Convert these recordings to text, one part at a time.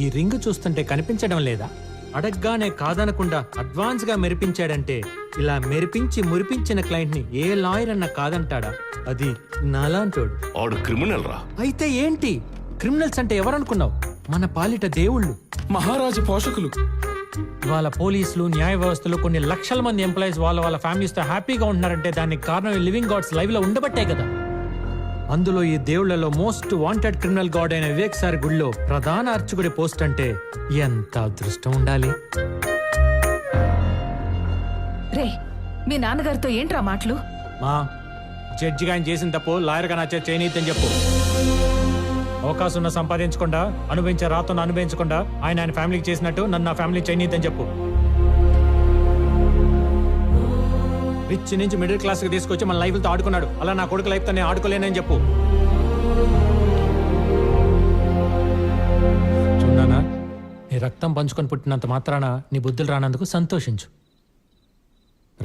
ఈ రింగ్ చూస్తుంటే కనిపించడం లేదా? అడగ్గానే కాదనకుండా అడ్వాన్స్ గా మెరిపించాడంటే ఇలా మెరిపించి మురిపించిన క్లయింట్ ని ఏ లాయర్ అన్నా కాదంటాడా? అది నాలాంటోడు. ఆడు క్రిమినల్ రా. అయితే ఏంటి? క్రిమినల్స్ అంటే ఎవరనుకున్నావు? మన పాలిట దేవుళ్ళు, మహారాజు పోషకులు. వాళ్ళ పోలీసులు, న్యాయ వ్యవస్థలో కొన్ని లక్షల మంది ఎంప్లాయీస్ వాళ్ళ ఫ్యామిలీస్ తో హ్యాపీగా ఉంటున్నారంటే దానికి కారణం లివింగ్ గాడ్స్ లైవ్ లో ఉండబట్టే కదా. అందులో ఈ దేవుళ్లలో మోస్ట్ వాంటెడ్ క్రిమినల్ గాడ్ అయిన వివేక్ సార్ గుడిలో ప్రధాన అర్చకుడి పోస్ట్ అంటే ఎంత అదృష్టం ఉండాలి. రే, మీ నాన్నగారితో ఏంట్రా మాటలు? మా జడ్జిగా ఆయన చేసిన తప్పు లాయర్గా నా చేతి చేయనీయని చెప్పు. అవకాశం ఉన్న సంపాదించకుండా, అనుభవించే రాతను అనుభవించకుండా ఆయన ఫ్యామిలీకి చేసినట్టు నన్ను నా ఫ్యామిలీ చేయనీయని చెప్పు. రిచ్ నుంచి మిడిల్ క్లాస్ కి తీసుకొచ్చి మన లైఫ్తో ఆడుకున్నాడు. అలా నా కొడుకు లైఫ్ తో నేను ఆడుకోలేనని చెప్పు. చూడనా, నీ రక్తం పంచుకొని పుట్టినంత మాత్రాన నీ బుద్ధులు రానందుకు సంతోషించు.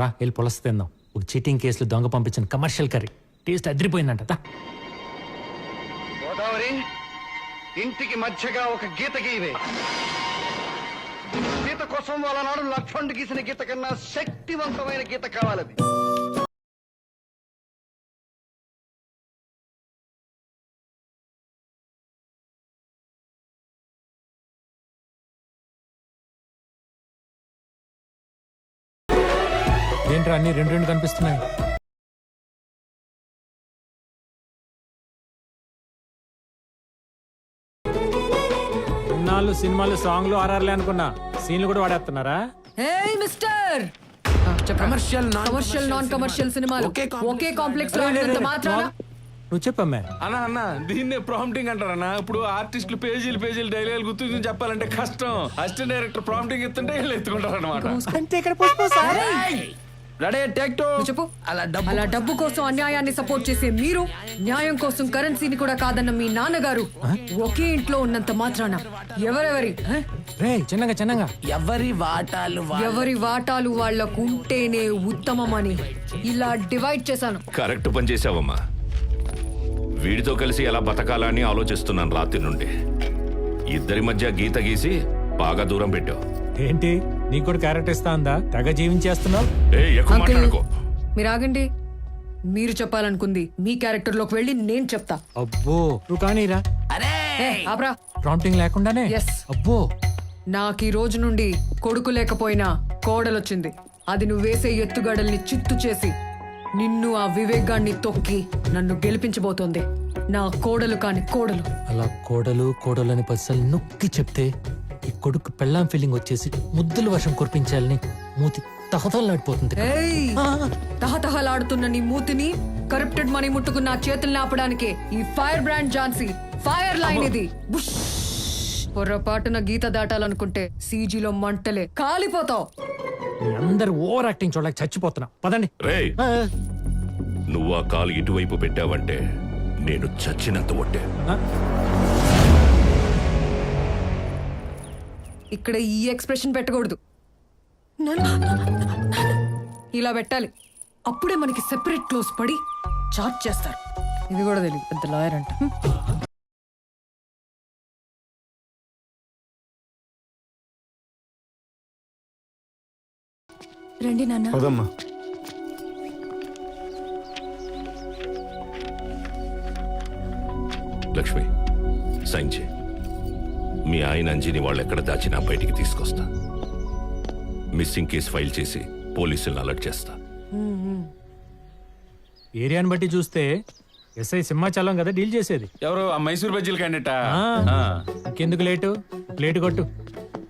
రా, వెళ్ళి పొలస తిందాం. ఒక చీటింగ్ కేసులు దొంగ పంపించిన కమర్షియల్ కర్రీ టేస్ట్ అదిరిపోయిందంట. గోదావరి, ఇంటికి మధ్యగా ఒక గీత గీవే. గీత కోసం వాళ్ళ నాడు లక్ష్మణుడు గీసిన గీత కన్నా శక్తివంతమైన గీత కావాలది. ఏంట్రా అన్ని రెండు రెండు కనిపిస్తున్నాయి? సినిమాలు, సాంగ్లు, ఆర్ఆర్లే అనుకున్నా. సీన్లు కూడా వాడేస్తున్నారా? ఏయ్ మిస్టర్, కమర్షియల్ నాన్ కమర్షియల్ సినిమాలు ఒకే కాంప్లెక్స్ లో ఉన్నంత మాత్రాన. నువ్వు చెప్పమ్మా. అన్న దీన్నే ప్రాంప్టింగ్ అంటారన్నా. ఇప్పుడు ఆర్టిస్టులు పేజీలు డైలాగులు గుర్తు చెప్పాలంటే కష్టం. అసిస్టెంట్ డైరెక్టర్ ప్రాంప్టింగ్ ఎత్తుంటే వీళ్ళు ఎత్తుకుంటారు అనమాట. అంటే ఇక్కడ చెప్పు. అలా డబ్బు కోసం అన్యాయాన్ని సపోర్ట్ చేసే మీరు, న్యాయం కోసం కరెన్సీని కూడా కాదన్న మీ నాన్నగారు ఒకే ఇంట్లో ఉన్నంత మాత్రాన చిన్నగా ఎవరి వాటాలు వాళ్లకు ఉంటేనే ఉత్తమమని ఇలా డివైడ్ చేశాను. కరెక్ట్ పని చేసావమ్మా. వీడితో కలిసి ఎలా బతకాలని ఆలోచిస్తున్నాను రాత్రి నుండి. ఇద్దరి మధ్య గీత గీసి బాగా దూరం పెట్టావు. ఏంటి, నీకు కూడా క్యారెక్టర్ ఇస్తా ఉందా? తెగ జీవించేస్తున్నావు. మీరు ఆగండి. మీరు చెప్పాలనుకుంది మీ క్యారెక్టర్ లోకి వెళ్ళి నేను చెప్తా. అబ్బో, నువ్వు కానీరా. ఆబ్రా, ప్రాంప్టింగ్ లేకుండానే. అబ్బో, నాకు ఈ రోజు నుండి కొడుకు లేకపోయినా కోడలొచ్చింది. అది నువ్వు వేసే ఎత్తుగడల్ని చిత్తు చేసి నిన్ను ఆ వివేగాన్ని తొక్కి నన్ను గెలిపించబోతోంది. నా కోడలు కాని కోడలు. అలా కోడలు అని పర్సలు నొక్కి చెప్తే ఈ కొడుకు పెళ్ళాం ఫీలింగ్ వచ్చేసి ముద్దుల వర్షం కురిపించాలని మూతి తహతలాడిపోతుంది. తహతహలాడుతున్న నీ మూతిని కరప్టెడ్ మనీ ముట్టుకున్న చేతుల్ని ఆపడానికే ఈ fire brand Jhansi fire line. ఇది పొర్రపాటున గీత దాటాలనుకుంటే సీజీలో మంటలే కాలిపోతావు. అందరు ఓవర్ యాక్టింగ్ చూడలేక చచ్చిపోతున్నా. పదండి. నువ్వు ఆ కాలు ఇటువైపు పెట్టావంటే నేను చచ్చినంత ఒట్టే. ఇక్కడ ఈ ఎక్స్ప్రెషన్ పెట్టకూడదు, ఇలా పెట్టాలి. అప్పుడే మనకి సెపరేట్ క్లోజ్ పడి చార్జ్ చేస్తారు. ఇది కూడా తెలియదు, పెద్ద లాయర్ అంట. రండి నాన్న. లక్ష్మి, సైన్ చేయి. మీ ఆయన అంజీని వాళ్ళు ఎక్కడ దాచినా బయటికి తీసుకొస్తా. మిస్సింగ్ కేసు ఫైల్ చేసి పోలీసులను అలర్ట్ చేస్తా. ఏరియాని బట్టి చూస్తే ఎస్ఐ సింహాచలం కదా డీల్ చేసేది. ఎవరు? ఆ మైసూర్ బజ్జీల క్యాండిడేటా? ఇంకెందుకు లేటు, ప్లేట్ కొట్టు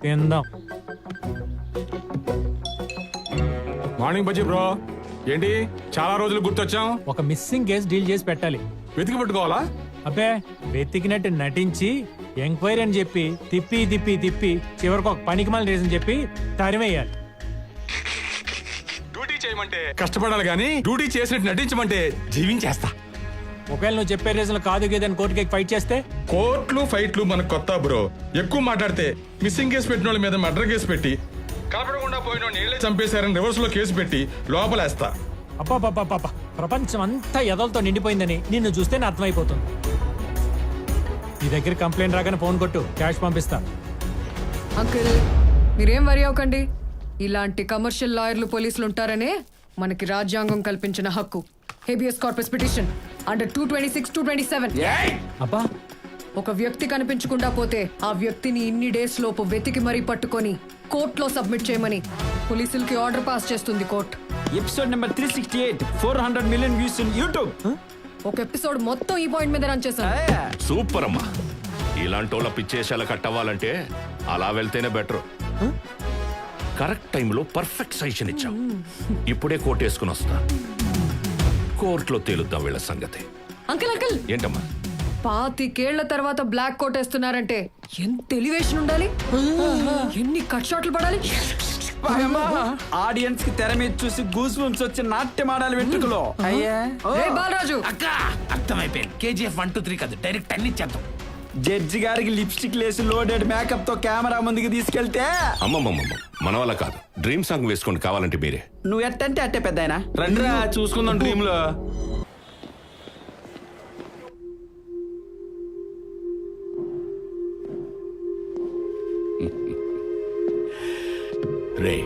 తిందాం. Morning bajji bro. ఏంటి చాలా రోజులు గుర్తొచ్చాం? ఒక మిస్సింగ్ కేసు డీల్ చేసి పెట్టాలి. వెతికి పట్టుకోవాలా? అబ్బే, వెతికినట్టు నటించి ఎంక్వైరీ అని చెప్పి తిప్పి చివరికి ఒక పనికి మళ్ళీ రీజన్ చెప్పి తరిమేయాలి. డ్యూటీ చేయమంటే కష్టపడాలి కానీ డ్యూటీ చేసినట్టు నటించమంటే జీవించేస్తా. ఒకవేళ నువ్వు చెప్పే రీజన్ కాదు గేదని కోర్టుకి ఫైట్ చేస్తే? కోర్టులు ఫైట్లు మనకు కొత్త బ్రో. ఎక్కువ మాట్లాడితే మిస్సింగ్ కేసు పెట్టిన వాళ్ళ మీద మర్డర్ కేసు పెట్టి, కనపడకుండా పోయిన నీళ్ళే చంపేశారని రివర్స్ లో కేసు పెట్టి లోపలేస్తా. అబ్బా, ప్రపంచం అంతా ఎదలతో నిండిపోయిందని నిన్ను చూస్తేనే అర్థమైపోతుంది. నీ దగ్గర కంప్లైంట్ రాగానే ఫోన్ కొట్టు, క్యాష్ పంపిస్తా. అంకుల్ మీరేం వరి అవ్వకండి. ఇలాంటి కమర్షియల్ లాయర్లు పోలీసులు ఉంటారనే మనకి రాజ్యాంగం కల్పించిన హక్కు. Habeas corpus petition under 226, 227. అబ్బా, ఒక వ్యక్తి కనిపించకుండా పోతే ఆ వ్యక్తిని ఇన్ని డేస్ లోపు వెతికి మరీ పట్టుకొని కోర్టులో సబ్మిట్ చేయమని పోలీసులకి ఆర్డర్ పాస్ చేస్తుంది court. Episode number 368, 400 million views in YouTube. ఒక ఎపిసోడ్ మొత్తం ఈ పాయింట్ మీద రన్ చేశాను. సూపర్ అమ్మా. ఇలాంటి వాళ్ళ పిచ్చేసాల కట్టవ్వాలంటే అలా వెళ్తేనే బెటర్. కరెక్ట్ టైంలో పర్ఫెక్ట్ సజెషన్ ఇచ్చాం. ఇప్పుడే కోట్ వేసుకుని వస్తా. కోర్టులో తేలుద్దాం వీళ్ళ సంగతి. అంకుల్ అంకుల్ ఏంటమ్మా? 25 తర్వాత బ్లాక్ కోట్ వేస్తున్నారంటే ఎంత ఎలివేషన్ ఉండాలి, ఎన్ని కట్ షాట్లు పడాలి. ఆడియన్స్ కి తెర మీద చూసి గూస్ బంప్స్ వచ్చి నాట్యం ఆడాలి వెంట్రుకలో. అయ్యా రే బాలరాజు, అర్థమైపోయింది. KGF 1, 2, 3 కాదు, డైరెక్ట్ అన్ని ఇచ్చేద్దాం. జడ్జి గారికి లిప్స్టిక్ లేసి లోడెడ్ మేకప్ తో కెమెరా ముందుకు తీసుకెళ్తే అమ్మమ్మమ్మ, మన వల్ల కాదు. డ్రీమ్ సాంగ్ వేసుకోండి కావాలంటే మీరే. నువ్వు ఎట్టంటే అట్టే పెద్ద ఆయన. రండిరా చూసుకుందాం డ్రీమ్ లో. రే,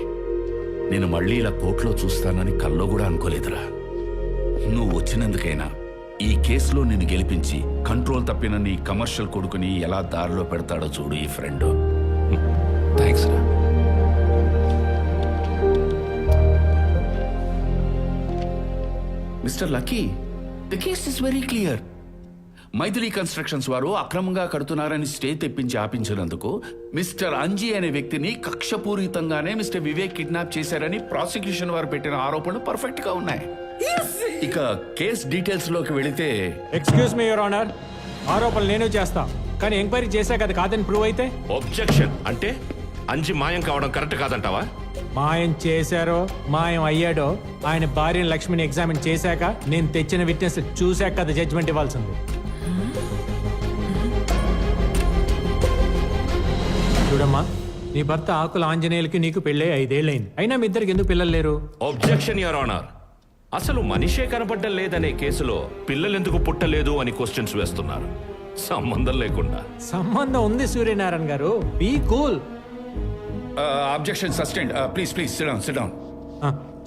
నేను మళ్ళీ ఇలా కోర్టులో చూస్తానని కల్లో కూడా అనుకోలేదురా. నువ్వు వచ్చినందుకైనా ఈ కేసులో నిన్ను గెలిపించి కంట్రోల్ తప్పిన నీ కమర్షియల్ కొడుకుని ఎలా దారిలో పెడతాడో చూడు ఈ ఫ్రెండ్. థ్యాంక్స్ రా. Mister Lucky, the case is very clear. Mythili constructions వారు అక్రమంగా కడుతున్నారని స్టే తెప్పించి ఆపించినందుకు మిస్టర్ అంజీ అనే వ్యక్తిని కక్షపూరితంగానే మిస్టర్ వివేక్ కిడ్నాప్ చేశారని ప్రాసిక్యూషన్ వారు పెట్టిన ఆరోపణలు పర్ఫెక్ట్ గా ఉన్నాయి. ఇక కేస్ డీటెయిల్స్ లోకి వెళితే, ఎక్స్క్యూజ్ మీ యువర్ ఆనర్, ఆరోపణలు నేను చేస్తా, కానీ ఎంక్వైరీ చేశాక అది కాదని ప్రూవ్ అయితే ఒబ్జెక్షన్. అంటే అంజి మాయం కావడం కరెక్ట్ కాదంటావా? మాయం చేశారో మాయం అయ్యాడో ఆయన భార్యను లక్ష్మిని ఎగ్జామిన్ చేశాక నేను తెచ్చిన విట్నెస్ చూశాక అది జడ్జ్మెంట్ ఇవ్వాల్సింది. చూడమ్మా, నీ భర్త ఆకుల ఆంజనేయులకి నీకు పెళ్ళై 5 ఏళ్ళైంది. అయినా మీ ఇద్దరికి ఎందుకు పిల్లలు లేరు? Objection your honour. అసలు మనిషే కనపడ్డం లేదనే కేసులో పిల్లలెందుకు పుట్టలేదు అని క్వశ్చన్స్ వేస్తున్నారు, సంబంధం లేకుండా. సంబంధం ఉంది Suryanarayana garu, be cool. Objection sustained. Please please sit down, sit down.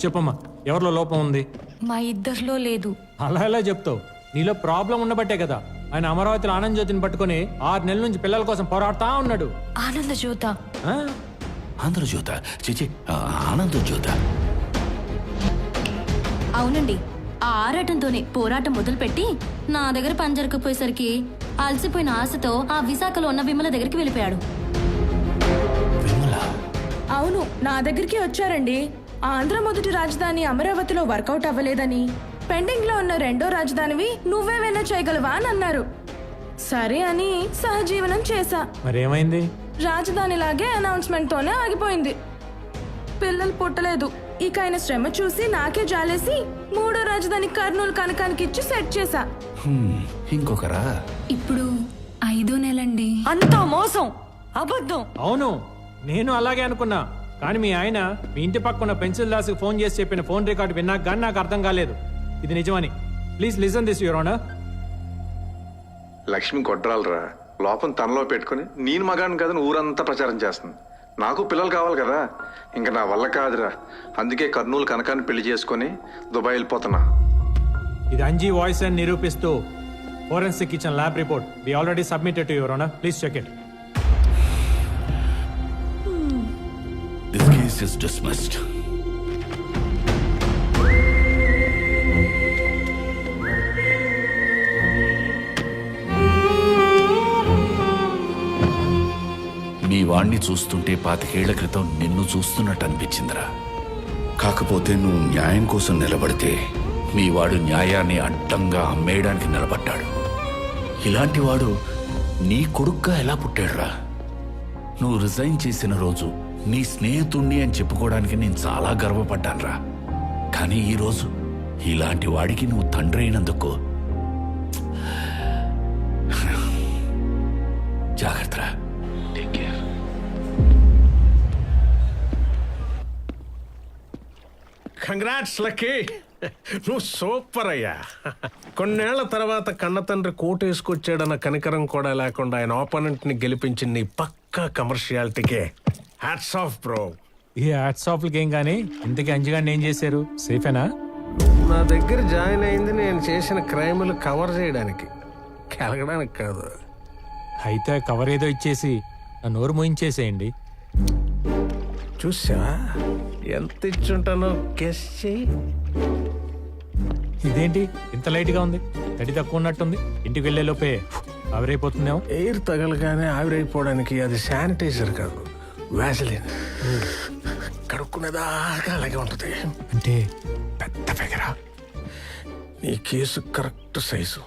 చెప్పమ్మా, ఎవరిలో లోపం ఉంది? మా ఇద్దరిలో లేదు. అలా ఎలా చెప్తావు? నీలో ప్రాబ్లం ఉండబట్టే కదా ఆయన అమరావతిలో ఆనంద్ జ్యోతిని పట్టుకుని 6 నెలల నుంచి పిల్లల కోసం పోరాడుతా ఉన్నాడు. ఆనంద జ్యోత. ఆ? ఆంధ్రజ్యోత, చిచి, ఆనందజ్యోత. అవునండి, ఆ ఆరాటంతోనే పోరాటం మొదలుపెట్టి నా దగ్గర పని జరగకపోయేసరికి అలసిపోయిన ఆశతో ఆ విశాఖలో ఉన్న విమల దగ్గరికి వెళ్ళిపోయాడు. అవును, నా దగ్గరికి వచ్చారండి. ఆంధ్ర మొదటి రాజధాని అమరావతిలో వర్కౌట్ అవ్వలేదని, పెండింగ్ లో ఉన్న రెండో రాజధానివి నువ్వే వెళ్ళ చేయగలవా అని అన్నారు. సరే అని సహజీవనం చేశా. మరేమైంది? రాజధానిలాగే అనౌన్స్మెంట్ తోనే ఆగిపోయింది. పిల్లలు పుట్టలేదు. ఇక ఆయన శ్రమ చూసి నాకే జాలేసి మూడో రాజధాని కర్నూలు కనకానికి ఇచ్చి సెట్ చేశా. ఇంకొకరా? ఇప్పుడు 5వ నెలండి. అంతా మోసం, అబద్ధం. అవును, నేను అలాగే అనుకున్నా. కానీ మీ ఆయన మీ ఇంటి పక్కన పెన్సిల్ దాస్కి ఫోన్ చేసి చెప్పిన ఫోన్ రికార్డు విన్నాక కానీ నాకు అర్థం కాలేదు ఇది నిజమని. Please listen this your honour. Lakshmi గొడ్రాలరా, లోపం తనలో పెట్టుకుని నేను మగాడిని కాదని ఊరంతా ప్రచారం చేస్తుంది. నాకు పిల్లలు కావాలి కదా, ఇంకా నా వల్ల కాదురా. అందుకే కర్నూలు కనకాన్ని పెళ్లి చేసుకుని దుబాయ్ వెళ్ళిపోతున్నా. ఇది అంజీ వాయిస్ అని నిరూపిస్తూ ఫోరెన్సిక్ ఇచ్చిన lab report we already submitted to your honour. Please check it. This case is dismissed. మీ వాణ్ణి చూస్తుంటే 25 ఏళ్ల క్రితం నిన్ను చూస్తున్నట్టు అనిపించిందిరా. కాకపోతే నువ్వు న్యాయం కోసం నిలబడితే మీ వాడు న్యాయాన్ని అడ్డంగా అమ్మేయడానికి నిలబడ్డాడు. ఇలాంటి వాడు నీ కొడుగ్గా ఎలా పుట్టాడురా? నువ్వు రిజైన్ చేసిన రోజు నీ స్నేహితుణ్ణి అని చెప్పుకోవడానికి నేను చాలా గర్వపడ్డానురా. కానీ ఈరోజు ఇలాంటి వాడికి నువ్వు తండ్రి అయినందుకు జాగ్రత్త. Take care. Congrats lucky. నువ్వు సూపర్ అయ్యా. కొన్నేళ్ల తర్వాత కన్న తండ్రి కోటు వేసుకొచ్చాడన్న కనికరం కూడా లేకుండా ఆయన ఆపోనెంట్ ని గెలిపించిన నీ పక్కా కమర్షియాలిటీకే హ్యాట్స్ ఆఫ్ బ్రో. ఈ హ్యాట్స్ ఆఫ్లకి ఏం కానీ ఇంతకీ అంజుగాడిని ఏం చేశారు? సేఫేనా? నా దగ్గర జాయిన్ అయింది నేను చేసిన క్రైములు కవర్ చేయడానికి, కలగడానికి కాదు. అయితే కవర్ ఏదో ఇచ్చేసి నా నోరు మోయించేసేయండి. చూసావా ఎంత ఇచ్చుంటానో గెస్ చెయ్యి. ఇదేంటి ఇంత లైట్ గా ఉంది? తడి తక్కువ ఉన్నట్టుంది. ఇంటికి వెళ్లే లోపే ఆవిరైపోతుందేమో. ఎయిర్ తగలగానే ఆవిరైపోవడానికి అది శానిటైజర్ కాదు, వ్యాసలిన్. కడుక్కునేదాకా అలాగే ఉంటుంది. అంటే పెద్ద ఫిగరా, నీ కేసు కరెక్ట్ సైజు.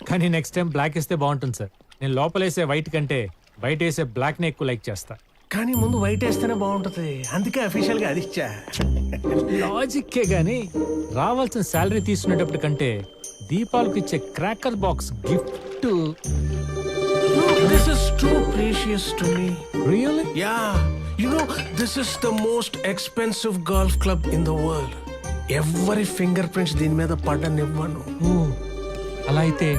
కానీ నెక్స్ట్ టైం బ్లాక్ వేస్తే బాగుంటుంది సార్. నేను లోపలేసే వైట్ కంటే బయట వేసే బ్లాక్ నే ఎక్కువ లైక్ చేస్తా. కానీ ముందు వైట్ వేస్తేనే బాగుంటుంది, అందుకే అఫీషియల్ గా అది ఇచ్చా. లాజిక్కే గానీ రావాల్సిన శాలరీ తీసుకునేటప్పుడు కంటే దీపాలకు ఇచ్చే cracker box gift This is too precious to me. Really. Yeah, you know, this is the most expensive golf club in the world. ఎవరి ఫింగర్ ప్రింట్స్ దీని మీద పడ్డనివ్వను. అలా అయితే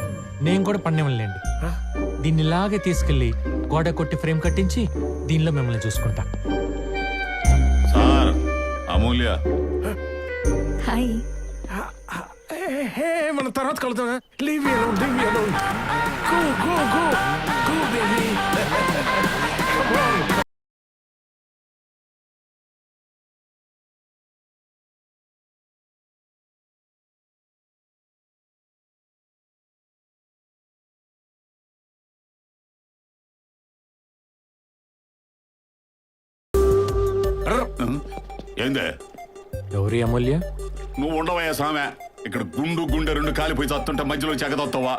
నేను కూడా పన్నెంలేండి. దీన్ని ఇలాగే తీసుకెళ్లి గోడ కొట్టి ఫ్రేమ్ కట్టించి దీనిలో మిమ్మల్ని చూసుకుంటా. సార్ అమూల్య, హాయ్. హే మన తర్వాత కలుద్దాం. Leave me alone, leave me alone. Go go go go baby. ఏందే ఎవరి అమూల్య? నువ్వు ఉండవయ్యా సామె. ఇక్కడ గుండు గుండె రెండు కాలిపోయి చస్తుంటే మధ్యలో చెగదొస్తావా?